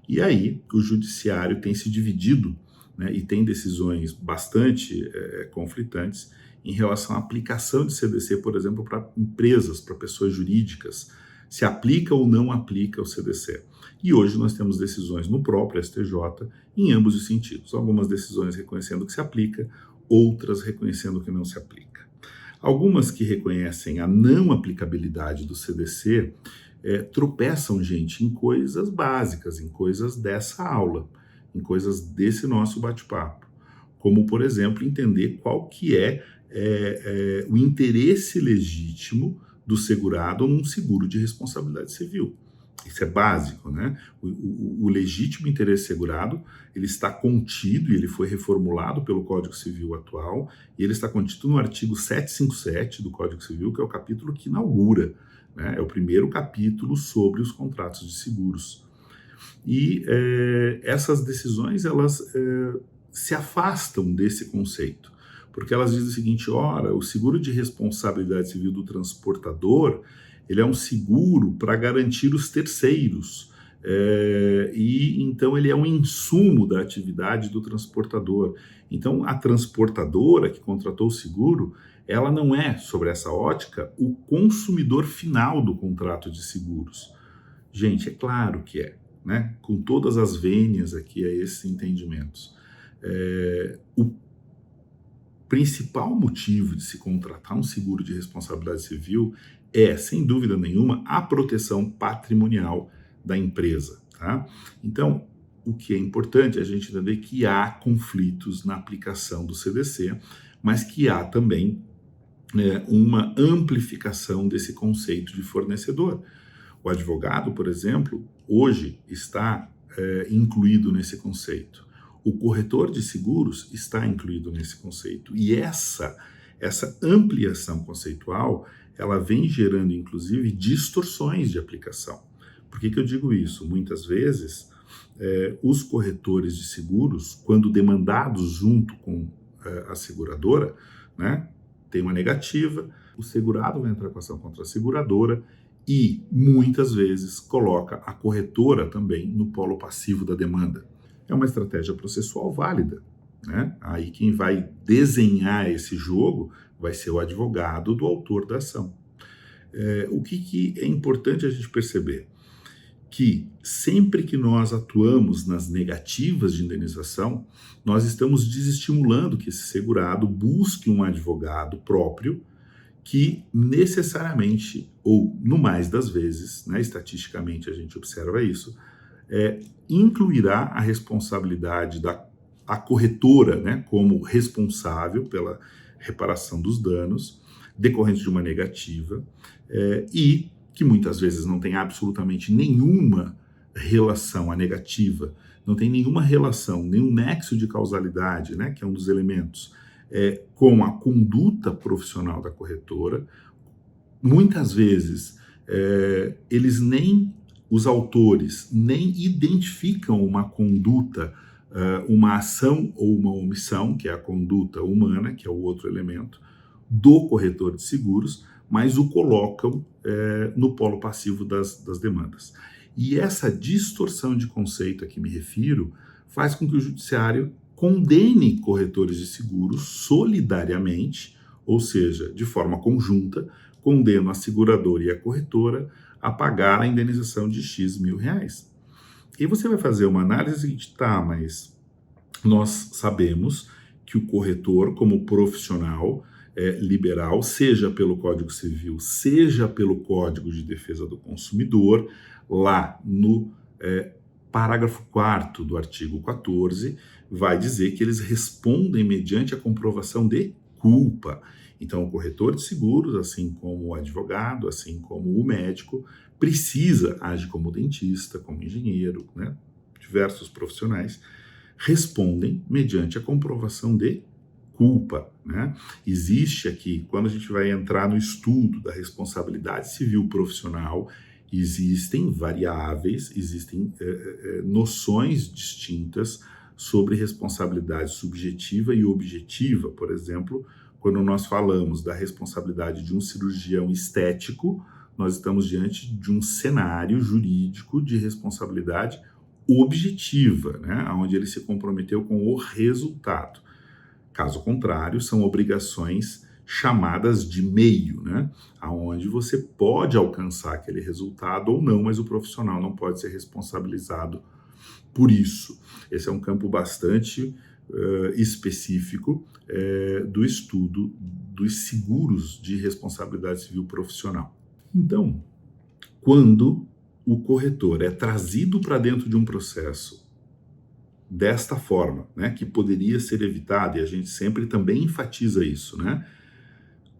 E aí o judiciário tem se dividido, né, e tem decisões bastante conflitantes em relação à aplicação de CDC, por exemplo, para empresas, para pessoas jurídicas, se aplica ou não aplica o CDC. E hoje nós temos decisões no próprio STJ em ambos os sentidos. Algumas decisões reconhecendo que se aplica, outras reconhecendo que não se aplica. Algumas que reconhecem a não aplicabilidade do CDC tropeçam, gente, em coisas básicas, em coisas dessa aula, em coisas desse nosso bate-papo. Como, por exemplo, entender qual que é o interesse legítimo do segurado num seguro de responsabilidade civil. Isso é básico, né? O legítimo interesse segurado, ele está contido e ele foi reformulado pelo Código Civil atual, e ele está contido no artigo 757 do Código Civil, que é o capítulo que inaugura, né? É o primeiro capítulo sobre os contratos de seguros. E essas decisões, elas se afastam desse conceito, porque elas dizem o seguinte, ora, o seguro de responsabilidade civil do transportador, ele é um seguro para garantir os terceiros, e então ele é um insumo da atividade do transportador. Então a transportadora que contratou o seguro, ela não é, sobre essa ótica, o consumidor final do contrato de seguros. Gente, é claro que é, né? Com todas as vênias aqui a esses entendimentos. O principal motivo de se contratar um seguro de responsabilidade civil é, sem dúvida nenhuma, a proteção patrimonial da empresa, tá? Então, o que é importante é a gente entender que há conflitos na aplicação do CDC, mas que há também uma amplificação desse conceito de fornecedor. O advogado, por exemplo, hoje está incluído nesse conceito. O corretor de seguros está incluído nesse conceito. E essa ampliação conceitual, ela vem gerando, inclusive, distorções de aplicação. Por que eu digo isso? Muitas vezes, os corretores de seguros, quando demandados junto com a seguradora, né, tem uma negativa, o segurado vai entrar com ação contra a seguradora e, muitas vezes, coloca a corretora também no polo passivo da demanda. É uma estratégia processual válida, né? Aí quem vai desenhar esse jogo vai ser o advogado do autor da ação. O que é importante a gente perceber? Que sempre que nós atuamos nas negativas de indenização, nós estamos desestimulando que esse segurado busque um advogado próprio que necessariamente, ou no mais das vezes, né, estatisticamente a gente observa isso, incluirá a responsabilidade da corretora, né, como responsável pela reparação dos danos decorrentes de uma negativa, e que muitas vezes não tem absolutamente nenhuma relação, a negativa, não tem nenhuma relação, nenhum nexo de causalidade, né, que é um dos elementos, com a conduta profissional da corretora. Muitas vezes, os autores nem identificam uma conduta, uma ação ou uma omissão, que é a conduta humana, que é o outro elemento, do corretor de seguros, mas o colocam no polo passivo das demandas. E essa distorção de conceito a que me refiro faz com que o judiciário condene corretores de seguros solidariamente, ou seja, de forma conjunta, condena a seguradora e a corretora a pagar a indenização de X mil reais. E você vai fazer uma análise seguinte, tá, mas nós sabemos que o corretor, como profissional liberal, seja pelo Código Civil, seja pelo Código de Defesa do Consumidor, lá no parágrafo 4º do artigo 14, vai dizer que eles respondem mediante a comprovação de culpa. Então, o corretor de seguros, assim como o advogado, assim como o médico, precisa agir como dentista, como engenheiro, né? Diversos profissionais respondem mediante a comprovação de culpa, né? Existe aqui, quando a gente vai entrar no estudo da responsabilidade civil profissional, existem variáveis, existem noções distintas sobre responsabilidade subjetiva e objetiva. Por exemplo, quando nós falamos da responsabilidade de um cirurgião estético, nós estamos diante de um cenário jurídico de responsabilidade objetiva, né, onde ele se comprometeu com o resultado. Caso contrário, são obrigações chamadas de meio, né, onde você pode alcançar aquele resultado ou não, mas o profissional não pode ser responsabilizado por isso. Esse é um campo bastante específico do estudo dos seguros de responsabilidade civil profissional. Então, quando o corretor é trazido para dentro de um processo desta forma, né, que poderia ser evitado, e a gente sempre também enfatiza isso, né?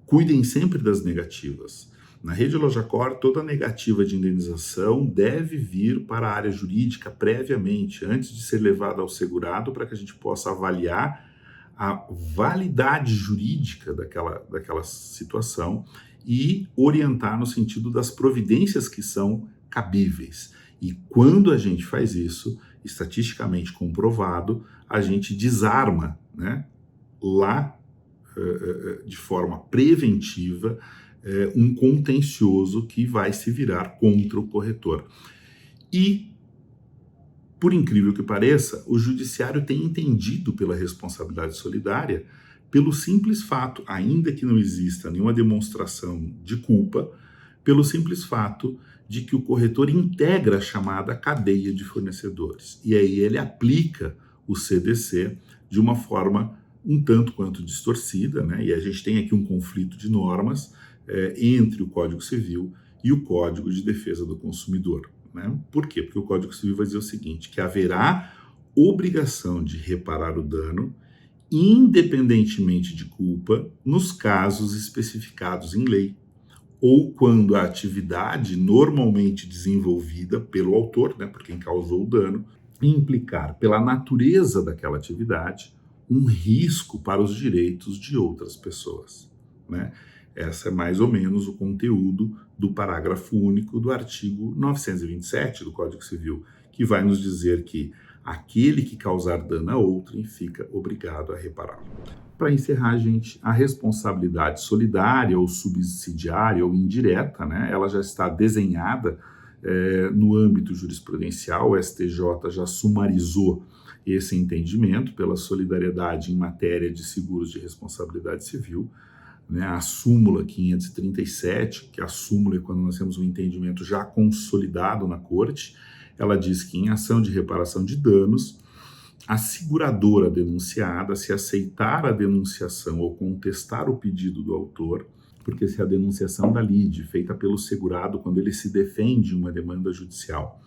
Cuidem sempre das negativas. Na rede LojaCor, toda negativa de indenização deve vir para a área jurídica previamente, antes de ser levada ao segurado, para que a gente possa avaliar a validade jurídica daquela situação e orientar no sentido das providências que são cabíveis. E quando a gente faz isso, estatisticamente comprovado, a gente desarma, né, lá de forma preventiva um contencioso que vai se virar contra o corretor. E, por incrível que pareça, o judiciário tem entendido pela responsabilidade solidária pelo simples fato, ainda que não exista nenhuma demonstração de culpa, pelo simples fato de que o corretor integra a chamada cadeia de fornecedores. E aí ele aplica o CDC de uma forma um tanto quanto distorcida, né? E a gente tem aqui um conflito de normas entre o Código Civil e o Código de Defesa do Consumidor, né? Por quê? Porque o Código Civil vai dizer o seguinte, que haverá obrigação de reparar o dano, independentemente de culpa, nos casos especificados em lei, ou quando a atividade normalmente desenvolvida pelo autor, né, por quem causou o dano, implicar pela natureza daquela atividade um risco para os direitos de outras pessoas, né? Essa é mais ou menos o conteúdo do parágrafo único do artigo 927 do Código Civil, que vai nos dizer que aquele que causar dano a outrem fica obrigado a repará-lo. Para encerrar, gente, a responsabilidade solidária ou subsidiária ou indireta, né, ela já está desenhada no âmbito jurisprudencial. O STJ já sumarizou esse entendimento pela solidariedade em matéria de seguros de responsabilidade civil, né, a súmula 537, que a súmula é quando nós temos um entendimento já consolidado na corte, ela diz que em ação de reparação de danos, a seguradora denunciada, se aceitar a denunciação ou contestar o pedido do autor, porque se a denunciação da lide, feita pelo segurado quando ele se defende em uma demanda judicial,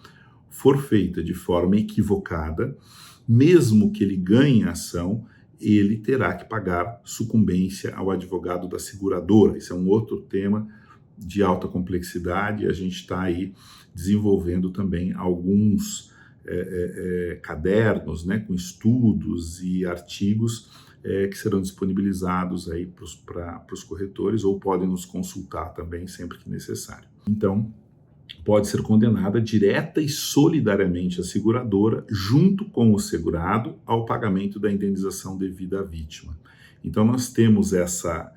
for feita de forma equivocada, mesmo que ele ganhe a ação, ele terá que pagar sucumbência ao advogado da seguradora. Esse é um outro tema de alta complexidade, e a gente está aí desenvolvendo também alguns cadernos, né, com estudos e artigos que serão disponibilizados aí para os corretores, ou podem nos consultar também sempre que necessário. Então, pode ser condenada direta e solidariamente a seguradora, junto com o segurado, ao pagamento da indenização devida à vítima. Então, nós temos essa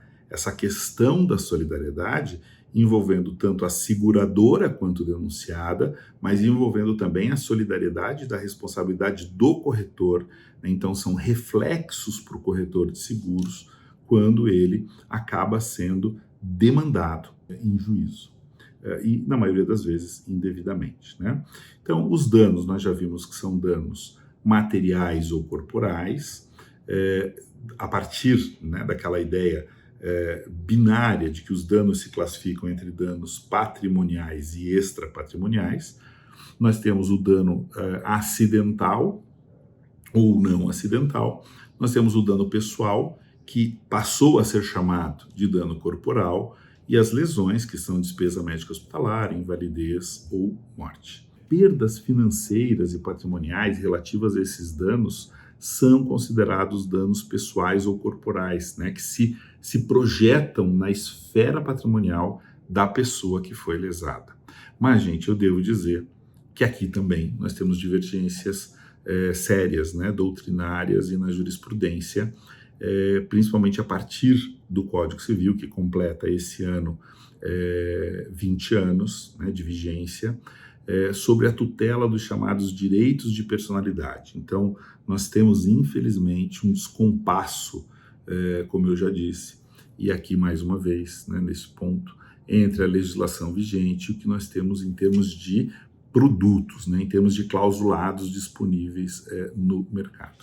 questão da solidariedade envolvendo tanto a seguradora quanto a denunciada, mas envolvendo também a solidariedade da responsabilidade do corretor, né? Então, são reflexos para o corretor de seguros quando ele acaba sendo demandado em juízo. E, na maioria das vezes, indevidamente, né? Então, os danos, nós já vimos que são danos materiais ou corporais, a partir, né, daquela ideia binária de que os danos se classificam entre danos patrimoniais e extrapatrimoniais. Nós temos o dano acidental ou não acidental, nós temos o dano pessoal, que passou a ser chamado de dano corporal, e as lesões, que são despesa médica hospitalar, invalidez ou morte. Perdas financeiras e patrimoniais relativas a esses danos são considerados danos pessoais ou corporais, né, que se projetam na esfera patrimonial da pessoa que foi lesada. Mas, gente, eu devo dizer que aqui também nós temos divergências sérias, né, doutrinárias e na jurisprudência, principalmente a partir do Código Civil, que completa esse ano 20 anos, né, de vigência, sobre a tutela dos chamados direitos de personalidade. Então, nós temos, infelizmente, um descompasso, como eu já disse, e aqui mais uma vez, né, nesse ponto, entre a legislação vigente e o que nós temos em termos de produtos, né, em termos de clausulados disponíveis no mercado.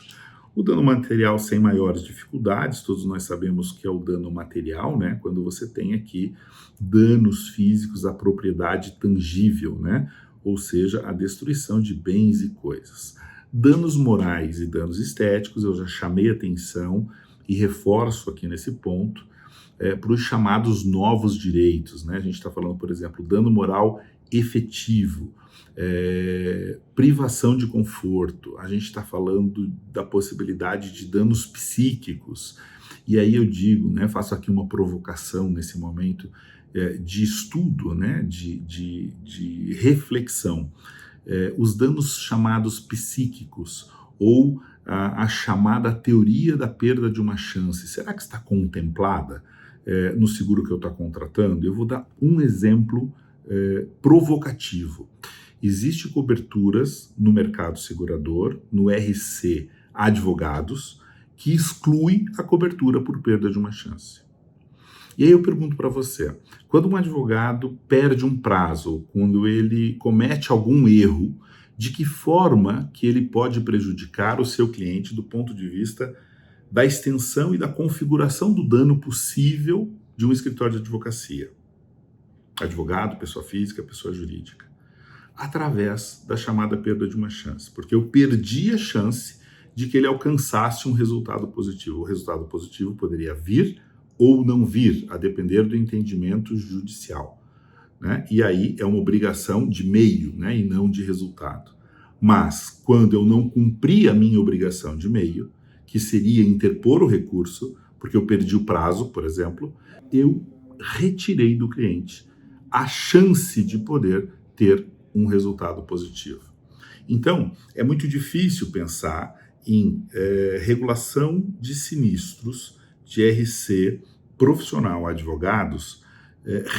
O dano material sem maiores dificuldades, todos nós sabemos que é o dano material, né, quando você tem aqui danos físicos à propriedade tangível, né, ou seja, a destruição de bens e coisas. Danos morais e danos estéticos, eu já chamei atenção e reforço aqui nesse ponto, para os chamados novos direitos, né? A gente está falando, por exemplo, dano moral efetivo, privação de conforto, a gente está falando da possibilidade de danos psíquicos, e aí eu digo, né, faço aqui uma provocação nesse momento de estudo, né, de reflexão. Os danos chamados psíquicos ou a chamada teoria da perda de uma chance, será que está contemplada no seguro que eu estou contratando? Eu vou dar um exemplo provocativo. Existem coberturas no mercado segurador, no RC Advogados, que exclui a cobertura por perda de uma chance. E aí eu pergunto para você, quando um advogado perde um prazo, quando ele comete algum erro, de que forma que ele pode prejudicar o seu cliente do ponto de vista da extensão e da configuração do dano possível de um escritório de advocacia? Advogado, pessoa física, pessoa jurídica. Através da chamada perda de uma chance, porque eu perdi a chance de que ele alcançasse um resultado positivo. O resultado positivo poderia vir ou não vir, a depender do entendimento judicial, né? E aí é uma obrigação de meio, né, e não de resultado. Mas, quando eu não cumpri a minha obrigação de meio, que seria interpor o recurso, porque eu perdi o prazo, por exemplo, eu retirei do cliente a chance de poder ter um resultado positivo. Então, é muito difícil pensar em regulação de sinistros de RC profissional a advogados,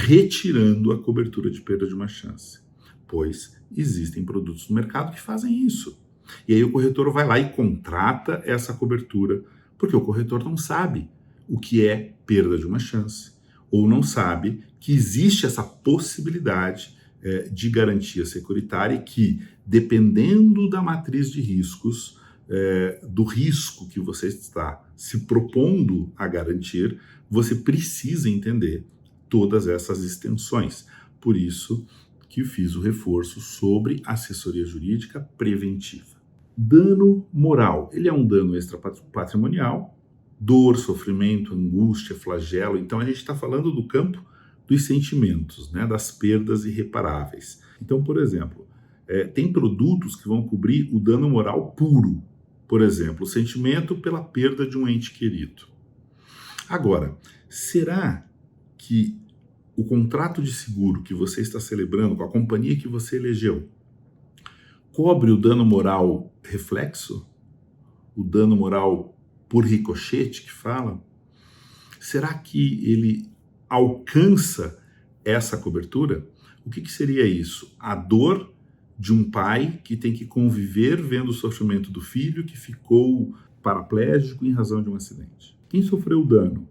retirando a cobertura de perda de uma chance, pois existem produtos no mercado que fazem isso. E aí o corretor vai lá e contrata essa cobertura, porque o corretor não sabe o que é perda de uma chance, ou não sabe que existe essa possibilidade de garantia securitária e que, dependendo da matriz de riscos, do risco que você está se propondo a garantir, você precisa entender todas essas extensões. Por isso que fiz o reforço sobre assessoria jurídica preventiva. Dano moral. Ele é um dano extrapatrimonial, dor, sofrimento, angústia, flagelo. Então a gente está falando do campo dos sentimentos, né, das perdas irreparáveis. Então, por exemplo, tem produtos que vão cobrir o dano moral puro. Por exemplo, o sentimento pela perda de um ente querido. Agora, será que o contrato de seguro que você está celebrando com a companhia que você elegeu cobre o dano moral reflexo? O dano moral por ricochete que fala? Será que ele alcança essa cobertura? O que seria isso? A dor de um pai que tem que conviver vendo o sofrimento do filho que ficou paraplégico em razão de um acidente. Quem sofreu o dano?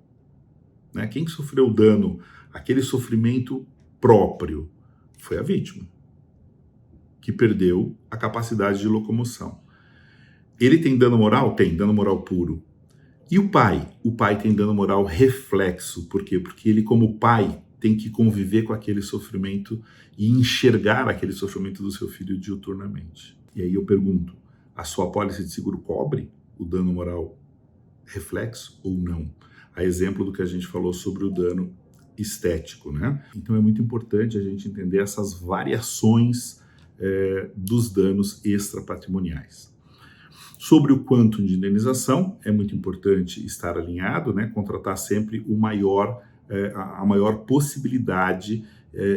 Né? Quem sofreu o dano, aquele sofrimento próprio, foi a vítima, que perdeu a capacidade de locomoção. Ele tem dano moral? Tem, dano moral puro. E o pai? O pai tem dano moral reflexo. Por quê? Porque ele, como pai, tem que conviver com aquele sofrimento e enxergar aquele sofrimento do seu filho diuturnamente. E aí eu pergunto, a sua apólice de seguro cobre o dano moral reflexo ou não? A exemplo do que a gente falou sobre o dano estético, né? Então é muito importante a gente entender essas variações dos danos extrapatrimoniais. Sobre o quanto de indenização, é muito importante estar alinhado, né? Contratar sempre a maior possibilidade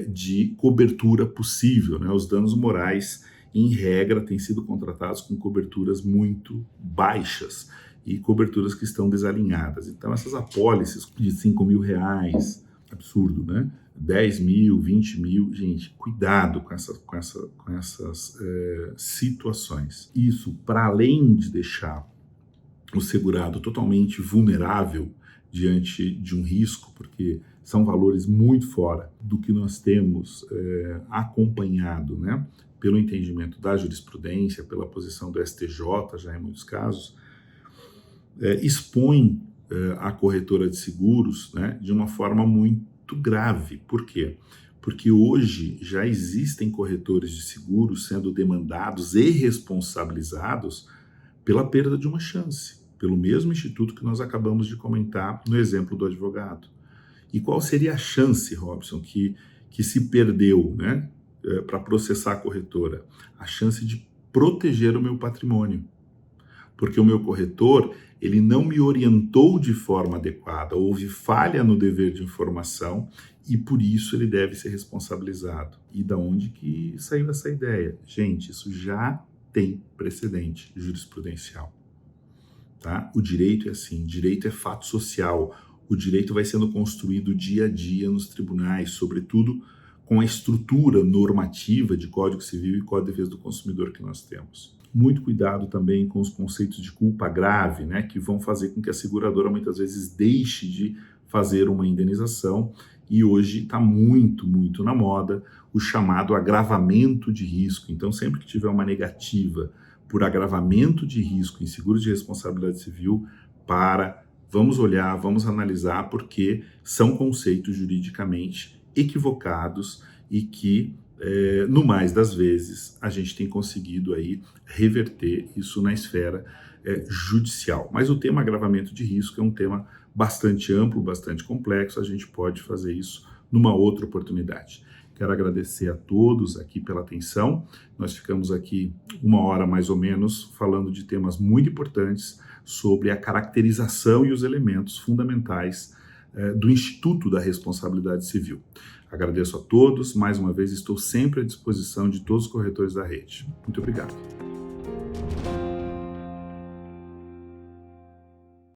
de cobertura possível, né? Os danos morais, em regra, têm sido contratados com coberturas muito baixas e coberturas que estão desalinhadas. Então, essas apólices de R$5.000, absurdo, né? 10 mil, 20 mil, gente, cuidado com essas situações. Isso, para além de deixar o segurado totalmente vulnerável diante de um risco, porque são valores muito fora do que nós temos acompanhado, né, pelo entendimento da jurisprudência, pela posição do STJ, já em muitos casos, expõe a corretora de seguros, né, de uma forma muito grave. Por quê? Porque hoje já existem corretores de seguros sendo demandados e responsabilizados pela perda de uma chance, pelo mesmo instituto que nós acabamos de comentar no exemplo do advogado. E qual seria a chance, Robson, que se perdeu, né, para processar a corretora? A chance de proteger o meu patrimônio. Porque o meu corretor, ele não me orientou de forma adequada, houve falha no dever de informação e por isso ele deve ser responsabilizado. E da onde que saiu essa ideia? Gente, isso já tem precedente jurisprudencial. Tá? O direito é assim, direito é fato social, o direito vai sendo construído dia a dia nos tribunais, sobretudo com a estrutura normativa de Código Civil e Código de Defesa do Consumidor que nós temos. Muito cuidado também com os conceitos de culpa grave, né, que vão fazer com que a seguradora muitas vezes deixe de fazer uma indenização e hoje está muito, muito na moda o chamado agravamento de risco. Então, sempre que tiver uma negativa por agravamento de risco em seguros de responsabilidade civil, vamos olhar, vamos analisar, porque são conceitos juridicamente equivocados e que no mais das vezes, a gente tem conseguido aí reverter isso na esfera judicial. Mas o tema agravamento de risco é um tema bastante amplo, bastante complexo, a gente pode fazer isso numa outra oportunidade. Quero agradecer a todos aqui pela atenção. Nós ficamos aqui 1 hora mais ou menos falando de temas muito importantes sobre a caracterização e os elementos fundamentais do Instituto da Responsabilidade Civil. Agradeço a todos, mais uma vez estou sempre à disposição de todos os corretores da rede. Muito obrigado.